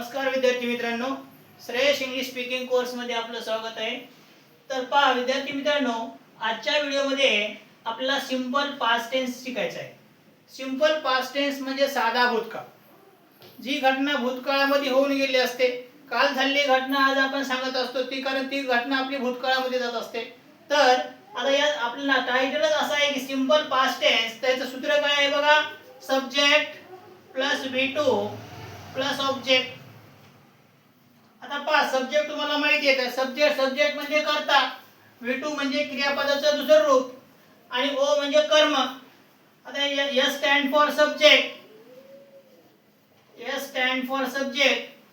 नमस्कार विद्यार्थी मित्रांनो, श्रेयस इंग्लिश स्पीकिंग कोर्स मध्ये आपलं स्वागत आहे। तर पहा विद्यार्थी मित्रांनो, आजच्या व्हिडिओमध्ये आपल्याला सिंपल पास्ट टेन्स शिकायचं आहे। सिंपल पास्ट टेन्स म्हणजे साधा भूतकाळ, जी घटना भूतकाळामध्ये होऊन गेली असते, काल झालेली घटना आज आपण सांगत असतो ती, कारण ती घटना आपली भूतकाळामध्ये जात असते। तर आता या आपल्याला टायटलच असं आहे की सिंपल पास्ट टेन्स, त्याचं सूत्र काय आहे बघा, subject plus V2 plus object. आता पहा सब्जेक्ट तुम्हाला माहिती आहे, सब्जेक्ट म्हणजे कर्ता, V2 म्हणजे क्रियापदाचं दुसरं रूप आणि O म्हणजे कर्म। आता S stand for subject,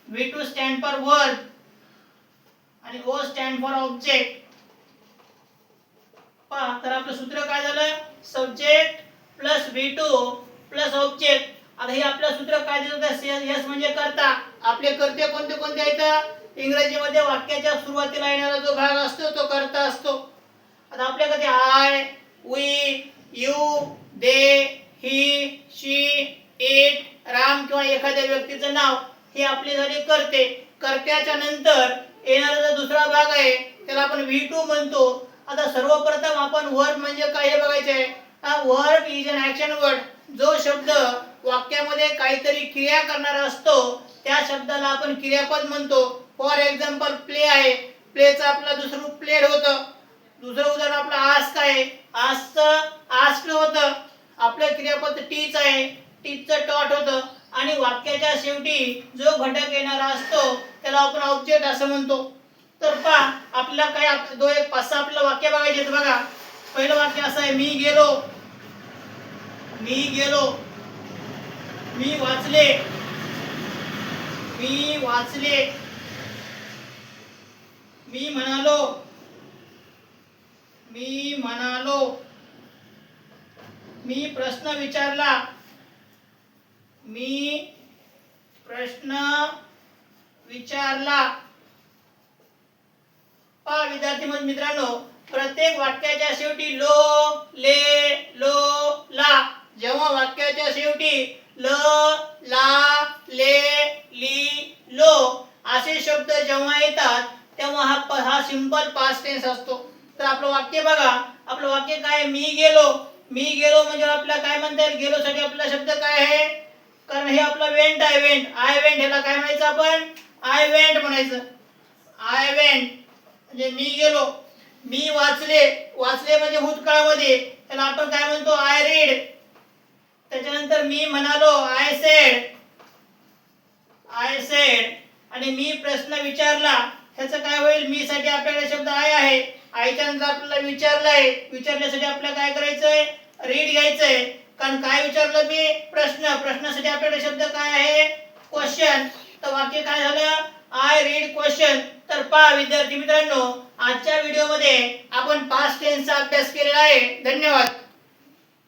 V2 stand for verb आणि O स्टँड फॉर ऑब्जेक्ट। पहा तर आपलं सूत्र काय झालं, subject plus V2 plus object. आता हे आपलं सूत्र काय देत होतं, S म्हणजे कर्ता, आपले कर्ते कोणते कोणते आहेत, इंग्रजीमध्ये वाक्याच्या सुरुवातीला येणारा जो भाग असतो तो कर्ता असतो। आता आपल्याकडे I, we, you, they, he, she, it, Ram किंवा एखाद्या व्यक्तीचं नाव हे आपले झाले कर्ते। कर्त्याच्या नंतर येणारा जो दुसरा भाग आहे त्याला आपण V2 म्हणतो। आता सर्वप्रथम आपण वर्ब म्हणजे काय हे बघायचे आहे। Verb is an action word, जो शब्द वाक्यामध्ये काहीतरी क्रिया करणारा असतो त्या शब्दाला आपण क्रियापद म्हणतो। फॉर एक्झाम्पल प्ले आहे, प्लेचं आपलं दुसरं रूप प्लेड होतं। दुसरं उदाहरण आपलं आस्क आहे, आस्कचं आस्क्ड होतं। आपलं क्रियापद टीच आहे, टीचचं टॉट होतं। आणि वाक्याच्या शेवटी जो घटक येणारा असतो त्याला आपण ऑब्जेक्ट असं म्हणतो। तर पहा आपल्याला काय दो एक पाच सहा आपल्याला वाक्य बघायचे आहेत बघा। पहिलं वाक्य असं आहे, मी गेलो, मी वाचले, मी म्हणालो, मी प्रश्न विचारला, पहा विद्यार्थी मित्रांनो, प्रत्येक वाक्याच्या शेवटी लो, ले, लो, ला, जेव्हा वाक्याच्या शेवटी ल, ला, ले, ली, लो असे शब्द जेव्हा येतात तेव्हा हा सिंपल पास्ट टेन्स असतो। तर आपलं वाक्य बघा, आपलं वाक्य काय, मी गेलो म्हणजे आपल्याला काय म्हणता येईल, गेलो साठी आपला शब्द काय आहे, कारण हे आपलं वेंट आहे, आय वेंट, ह्याला काय म्हणायचं आपण, आय वेंट म्हणायचं। आय वेंट म्हणजे मी गेलो। मी वाचले म्हणजे भूतकाळामध्ये, त्याला आपण काय म्हणतो, आय रीड। त्याच्यानंतर मी म्हणालो, आय सेड। आणि मी प्रश्न विचारला, ह्याचं काय होईल, मी साठी आपल्याकडे शब्द आय आहे, आयच्या नंतर आपल्याला विचारलंय, विचारण्यासाठी आपल्याला काय करायचंय, रीड घ्यायचंय। कारण काय विचारलं मी, प्रश्नासाठी आपल्याकडे शब्द काय आहे, क्वेश्चन। तर वाक्य काय झालं, आय रीड क्वेश्चन। तर पहा विद्यार्थी मित्रांनो, आजच्या व्हिडिओमध्ये आपण पास्ट टेन्सचा अभ्यास केलेला आहे। धन्यवाद।